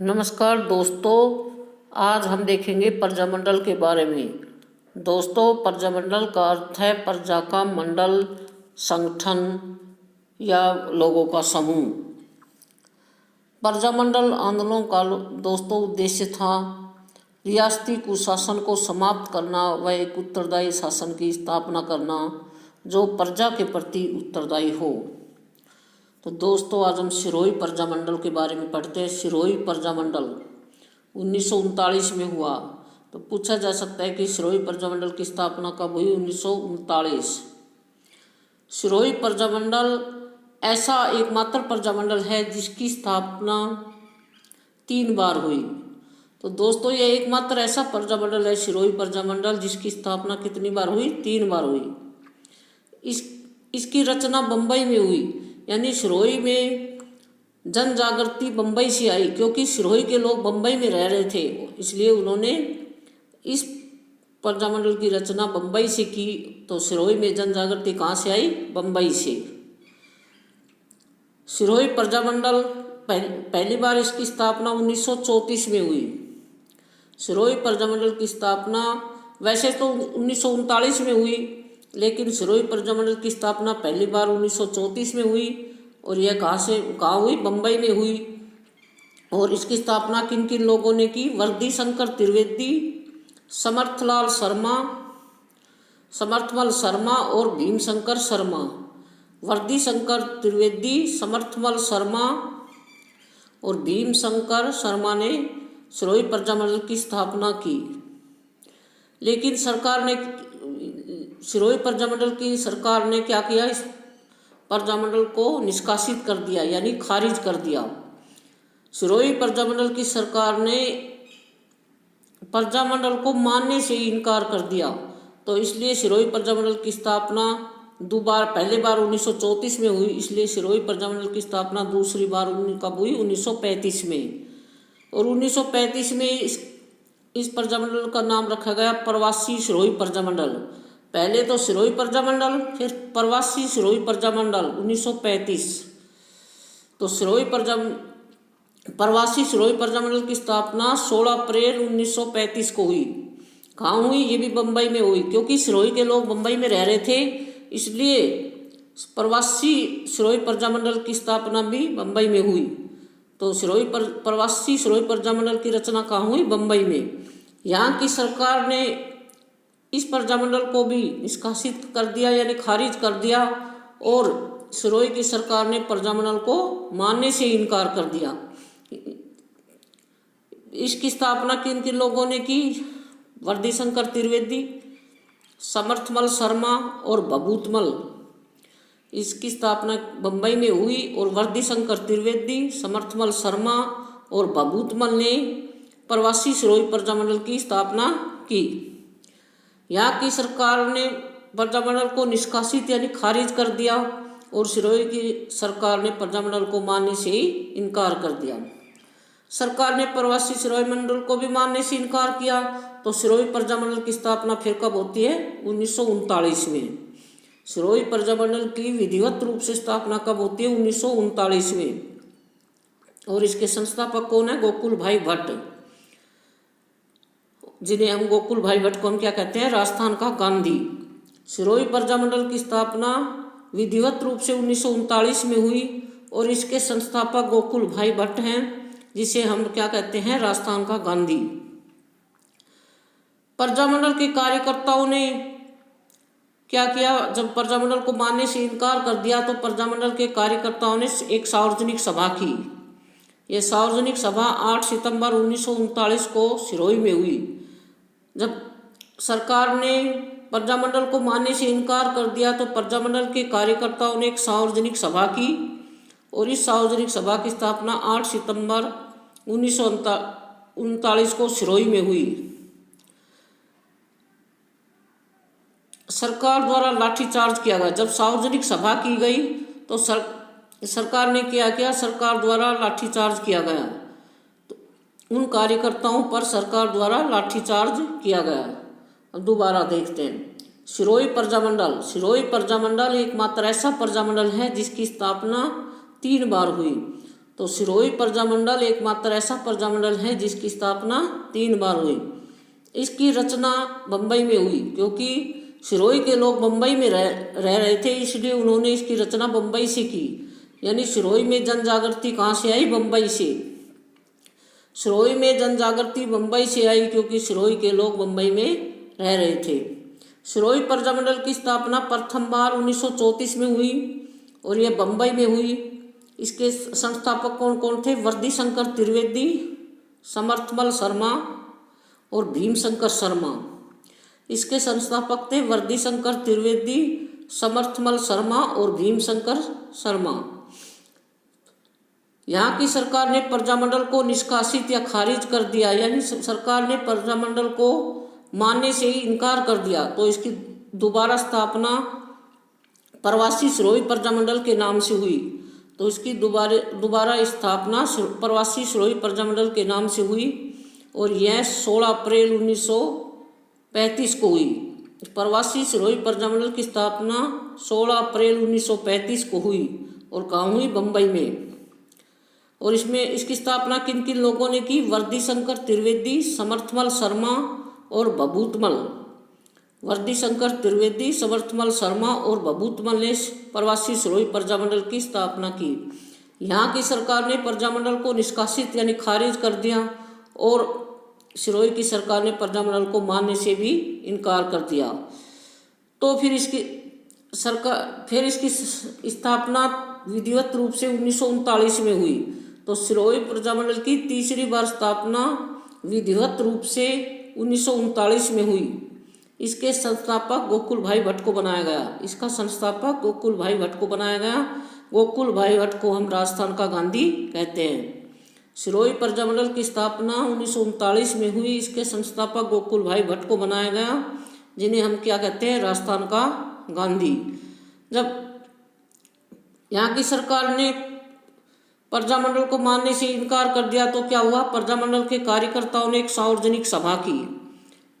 नमस्कार दोस्तों, आज हम देखेंगे प्रजामंडल के बारे में। दोस्तों, प्रजामंडल का अर्थ है प्रजा का मंडल, संगठन या लोगों का समूह। प्रजामंडल आंदोलन का दोस्तों उद्देश्य था रियासती कुशासन को समाप्त करना व एक उत्तरदायी शासन की स्थापना करना जो प्रजा के प्रति उत्तरदायी हो। तो दोस्तों, आज हम सिरोही प्रजामंडल के बारे में पढ़ते हैं। सिरोही प्रजामंडल 1939 में हुआ। तो पूछा जा सकता है कि सिरोही प्रजामंडल की स्थापना कब हुई? 1939। सिरोही प्रजामंडल ऐसा एकमात्र प्रजामंडल है जिसकी स्थापना 3 बार हुई। तो दोस्तों, यह एकमात्र ऐसा प्रजामंडल है सिरोही प्रजामंडल जिसकी स्थापना कितनी बार हुई? 3 बार हुई। इसकी रचना बम्बई में हुई, यानी सिरोही में जन जागृति बम्बई से आई, क्योंकि सिरोही के लोग बम्बई में रह रहे थे, इसलिए उन्होंने इस प्रजामंडल की रचना बम्बई से की। तो सिरोही में जन जागृति कहाँ से आई? बम्बई से। सिरोही प्रजामंडल पहली बार इसकी स्थापना 1934 में हुई। सिरोही प्रजामंडल की स्थापना वैसे तो 1939 में हुई, लेकिन सिरोही प्रजामंडल की स्थापना पहली बार 1934 में हुई। और यह कहाँ हुई? बम्बई में हुई। और इसकी स्थापना किन किन लोगों ने की? वर्दी शंकर त्रिवेदी, समर्थलाल शर्मा और भीमशंकर शर्मा। वर्दी शंकर त्रिवेदी, समर्थमल शर्मा और भीमशंकर शर्मा ने सिरोही प्रजामंडल की स्थापना की। लेकिन सिरोही प्रजामंडल की सरकार ने क्या किया? इस प्रजामंडल को निष्कासित कर दिया, यानी खारिज कर दिया। सिरोही प्रजामंडल की सरकार ने प्रजामंडल को मानने से इनकार कर दिया। तो इसलिए सिरोही प्रजामंडल की स्थापना पहले बार 1934 में हुई, इसलिए सिरोही प्रजामंडल की स्थापना दूसरी बार कब हुई? 1935 में। और 1935 में इस प्रजामंडल का नाम रखा गया प्रवासी सिरोही प्रजामंडल। पहले तो सिरोही प्रजामंडल, फिर प्रवासी सिरोही प्रजामंडल 1935। तो प्रवासी सिरोही प्रजामंडल की स्थापना 16 अप्रैल 1935 को हुई। कहाँ हुई? ये भी बम्बई में हुई, क्योंकि सिरोही के लोग बम्बई में रह रहे थे, इसलिए प्रवासी सिरोही प्रजामंडल की स्थापना भी बम्बई में हुई। तो प्रवासी सिरोही प्रजामंडल की रचना कहाँ हुई? बम्बई में। यहाँ की सरकार ने इस प्रजामंडल को भी निष्कासित कर दिया, यानी खारिज कर दिया। और सिरोही की सरकार ने प्रजामंडल को मानने से इनकार कर दिया। इसकी स्थापना किन किन लोगों ने की? वर्दी शंकर त्रिवेदी, समर्थमल शर्मा और भभूतमल। इसकी स्थापना बम्बई में हुई और वर्दी शंकर त्रिवेदी, समर्थमल शर्मा और भभूतमल ने प्रवासी सिरोही प्रजामंडल की स्थापना की। यहाँ की सरकार ने प्रजामंडल को निष्कासित यानी खारिज कर दिया और सिरोही की सरकार ने प्रजामंडल को मानने से ही इनकार कर दिया। सरकार ने प्रवासी सिरोही मंडल को भी मानने से इनकार किया। तो सिरोही प्रजामंडल की स्थापना फिर कब होती है? 1939 में। सिरोही प्रजामंडल की विधिवत रूप से स्थापना कब होती है? 1939 में। और इसके संस्थापक कौन है? गोकुल भाई भट्ट, जिन्हें हम गोकुल भाई भट्ट को हम क्या कहते हैं? राजस्थान का गांधी। सिरोही प्रजामंडल की स्थापना विधिवत रूप से 1939 में हुई और इसके संस्थापक गोकुल भाई भट्ट हैं, जिसे हम क्या कहते हैं? राजस्थान का गांधी। प्रजामंडल के कार्यकर्ताओं ने क्या किया? जब प्रजामंडल को मानने से इनकार कर दिया तो प्रजामंडल के कार्यकर्ताओं ने एक सार्वजनिक सभा की। यह सार्वजनिक सभा 8 सितंबर 1939 को सिरोही में हुई। जब सरकार ने प्रजामंडल को मानने से इनकार कर दिया तो प्रजामंडल के कार्यकर्ताओं ने एक सार्वजनिक सभा की और इस सार्वजनिक सभा की स्थापना 8 सितंबर 1939 को सिरोही में हुई। सरकार द्वारा लाठीचार्ज किया गया। जब सार्वजनिक सभा की गई तो सरकार ने क्या किया? सरकार द्वारा लाठीचार्ज किया गया। तो उन कार्यकर्ताओं पर सरकार द्वारा लाठीचार्ज किया गया। अब दोबारा देखते हैं। सिरोही प्रजामंडल एकमात्र ऐसा प्रजामंडल है जिसकी स्थापना 3 बार हुई। तो सिरोही प्रजामंडल एकमात्र ऐसा प्रजामंडल है जिसकी स्थापना 3 बार हुई। इसकी रचना बम्बई में हुई, क्योंकि सिरोही के लोग बम्बई में रह रहे थे, इसलिए उन्होंने इसकी रचना बम्बई से की। यानी सिरोही में जन जागृति कहाँ से आई? बम्बई से। सिरोही में जन जागृति बम्बई से आई, क्योंकि सिरोही के लोग बम्बई में रह रहे थे। सिरोही प्रजामंडल की स्थापना प्रथम बार 1934 में हुई और यह बम्बई में हुई। इसके संस्थापक कौन कौन थे? वर्दी शंकर त्रिवेदी, समर्थमल शर्मा और भीमशंकर शर्मा। इसके संस्थापक थे वर्दी शंकर त्रिवेदी, समर्थमल शर्मा और भीमशंकर शर्मा। यहाँ की सरकार ने प्रजामंडल को निष्कासित या खारिज कर दिया, यानी सरकार ने प्रजामंडल को मानने से ही इनकार कर दिया। तो इसकी दोबारा स्थापना प्रवासी सिरोही प्रजामंडल के नाम से हुई। तो इसकी दोबारा स्थापना प्रवासी सिरोही प्रजामंडल के नाम से हुई और यह 16 अप्रैल 1935 को हुई। प्रवासी सिरोही प्रजामंडल की स्थापना 16 अप्रैल 1935 को हुई और कहाँ हुई? बम्बई में। और इसमें इसकी स्थापना किन किन लोगों ने की? वर्दी शंकर त्रिवेदी, समर्थमल शर्मा और भभूतमल। वर्दी शंकर त्रिवेदी, समर्थमल शर्मा और भभूतमल ने प्रवासी सिरोही प्रजामंडल की स्थापना की। यहाँ की सरकार ने प्रजामंडल को निष्कासित यानी खारिज कर दिया और सिरोही की सरकार ने प्रजामंडल को मानने से भी इनकार कर दिया। तो फिर इसकी स्थापना विधिवत रूप से 1939 में हुई। तो सिरोही प्रजामंडल की तीसरी बार स्थापना विधिवत रूप से 1939 में हुई। इसके संस्थापक गोकुल भाई भट्ट को बनाया गया। इसका संस्थापक गोकुल भाई भट्ट को बनाया गया। गोकुल भाई भट्ट को हम राजस्थान का गांधी कहते हैं। सिरोही प्रजामंडल की स्थापना 1939 में हुई। इसके संस्थापक गोकुल भाई भट्ट को बनाया गया, जिन्हें हम क्या कहते हैं? राजस्थान का गांधी। जब यहाँ की सरकार ने प्रजामंडल को मानने से इनकार कर दिया तो क्या हुआ? प्रजामंडल के कार्यकर्ताओं ने एक सार्वजनिक सभा की।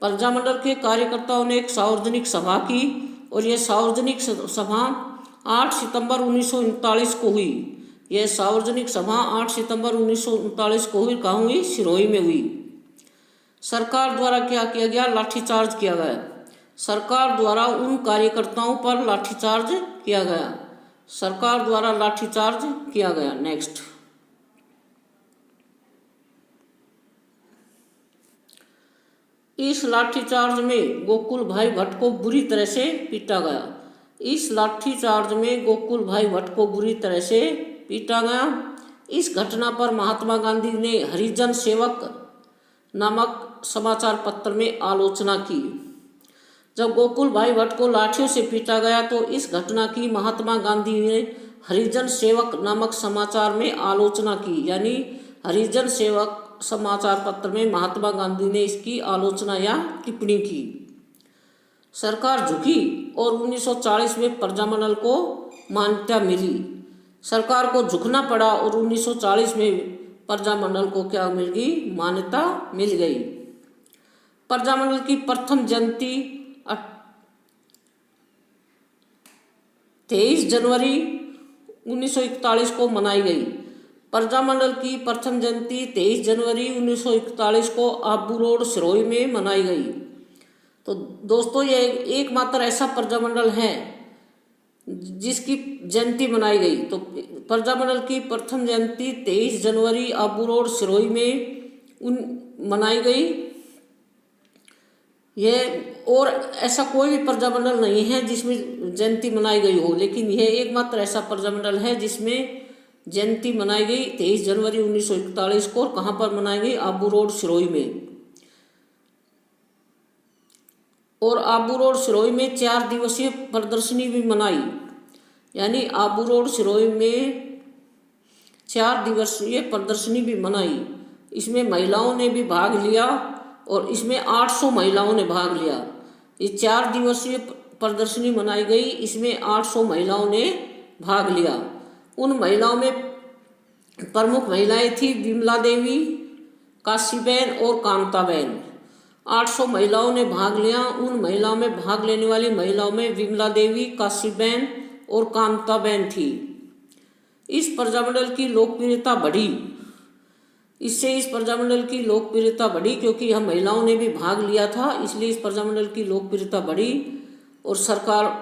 प्रजामंडल के कार्यकर्ताओं ने एक सार्वजनिक सभा की और यह सार्वजनिक सभा 8 सितंबर 1939 को हुई। यह सार्वजनिक सभा 8 सितंबर 1939 को हुई। कहाँ हुई? सिरोही में हुई। सरकार द्वारा क्या किया गया? लाठीचार्ज किया गया। सरकार द्वारा उन कार्यकर्ताओं पर लाठीचार्ज किया गया। सरकार द्वारा लाठीचार्ज किया गया। नेक्स्ट, इस लाठीचार्ज में गोकुल भाई भट्ट को बुरी तरह से पीटा गया। इस लाठीचार्ज में गोकुल भाई भट्ट को बुरी तरह से पीटा गया। इस घटना पर महात्मा गांधी ने हरिजन सेवक नामक समाचार पत्र में आलोचना की। जब गोकुल भाई भट्ट को लाठियों से पीटा गया तो इस घटना की महात्मा गांधी ने हरिजन सेवक नामक समाचार में आलोचना की। यानी हरिजन सेवक समाचार पत्र में महात्मा गांधी ने इसकी आलोचना या टिप्पणी की। सरकार झुकी और 1940 में प्रजामंडल को मान्यता मिली। सरकार को झुकना पड़ा और 1940 में प्रजामंडल को क्या मिल गई? मान्यता मिल गई। प्रजामंडल की प्रथम जयंती 23 जनवरी 1941 को मनाई गई। प्रजामंडल की प्रथम जयंती 23 जनवरी 1941 को आबू रोड सिरोही में मनाई गई। तो दोस्तों, ये एकमात्र ऐसा प्रजामंडल है जिसकी जयंती मनाई गई। तो प्रजामंडल की प्रथम जयंती 23 जनवरी आबू रोड सिरोही में मनाई गई। यह और ऐसा कोई भी प्रजामंडल नहीं है जिसमें जयंती मनाई गई हो, लेकिन यह एकमात्र ऐसा प्रजामंडल है जिसमें जयंती मनाई गई 23 जनवरी 1941 को। और कहाँ पर मनाई गई? आबू रोड सिरोही में। और आबू रोड सिरोही में 4 दिवसीय प्रदर्शनी भी मनाई। यानी आबू रोड सिरोही में 4 दिवसीय प्रदर्शनी भी मनाई। इसमें महिलाओं ने भी भाग लिया और इसमें 800 महिलाओं ने भाग लिया। ये 4 दिवसीय प्रदर्शनी मनाई गई, इसमें 800 महिलाओं ने भाग लिया। उन महिलाओं में प्रमुख महिलाएं थी विमला देवी, काशीबेन और कांताबेन। 800 महिलाओं ने भाग लिया। उन महिलाओं में भाग लेने वाली महिलाओं में विमला देवी, काशीबेन और कांताबेन थी। इस प्रजामंडल की लोकप्रियता बढ़ी। इससे इस प्रजामंडल की लोकप्रियता बढ़ी क्योंकि हम महिलाओं ने भी भाग लिया था, इसलिए इस प्रजामंडल की लोकप्रियता बढ़ी और सरकार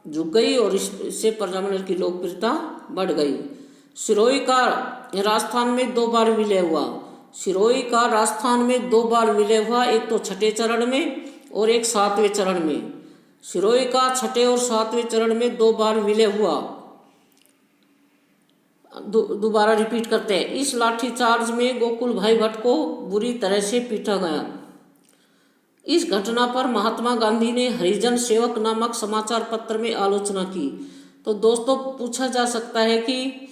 झुक गई और इससे प्रजामंडल की लोकप्रियता बढ़ गई। सिरोही का राजस्थान में 2 बार विलय हुआ। सिरोही का राजस्थान में 2 बार विलय हुआ, एक तो छठे चरण में और एक 7वें चरण में। सिरोही का छठे और 7वें चरण में 2 बार विलय हुआ। दोबारा रिपीट करते हैं। इस लाठीचार्ज में गोकुल भाई भट्ट को बुरी तरह से पीटा गया। इस घटना पर महात्मा गांधी ने हरिजन सेवक नामक समाचार पत्र में आलोचना की। तो दोस्तों पूछा जा सकता है कि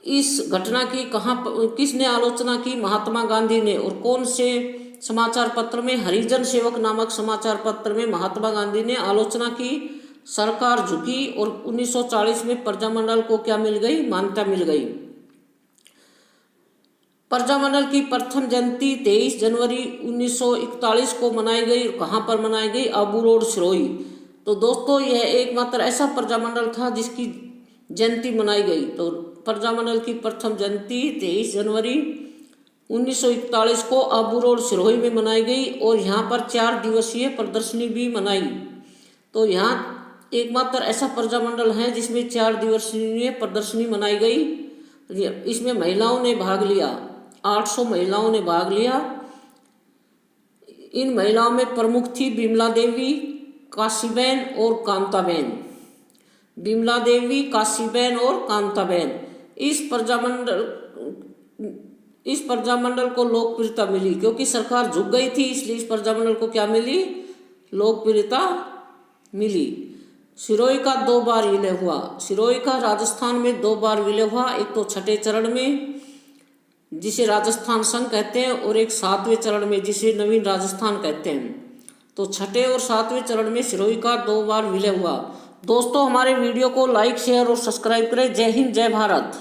इस घटना की किसने आलोचना की? महात्मा गांधी ने। और कौन से समाचार पत्र में? हरिजन सेवक नामक समाचार पत्र में महात्मा गांधी ने आलोचना की। सरकार झुकी और 1940 में प्रजामंडल को क्या मिल गई? मान्यता मिल गई। प्रजामंडल की प्रथम जयंती 23 जनवरी 1941 को मनाई गई। कहाँ पर मनाई गई? आबू रोड, सिरोही। तो दोस्तों यह एकमात्र ऐसा प्रजामंडल था जिसकी जयंती मनाई गई। तो प्रजामंडल की प्रथम जयंती 23 जनवरी 1941 को आबू रोड, सिरोही में मनाई गई और यहाँ पर 4 दिवसीय प्रदर्शनी भी मनाई। तो यहाँ एकमात्र ऐसा प्रजामंडल है जिसमें 4 दिवसीय प्रदर्शनी मनाई गई। इसमें महिलाओं ने भाग लिया, 800 महिलाओं ने भाग लिया। इन महिलाओं में प्रमुख थी बिमला देवी, काशीबेन और कांताबेन। बिमला देवी, काशीबेन और कांताबेन। इस प्रजामंडल को लोकप्रियता मिली क्योंकि सरकार झुक गई थी, इसलिए इस प्रजामंडल को क्या मिली? लोकप्रियता मिली। सिरोही का 2 बार विलय हुआ। सिरोही का राजस्थान में 2 बार विलय हुआ, एक तो छठे चरण में जिसे राजस्थान संघ कहते हैं और एक 7वें चरण में जिसे नवीन राजस्थान कहते हैं। तो छठे और 7वें चरण में सिरोही का 2 बार विलय हुआ। दोस्तों हमारे वीडियो को लाइक, शेयर और सब्सक्राइब करें। जय हिंद, जय भारत।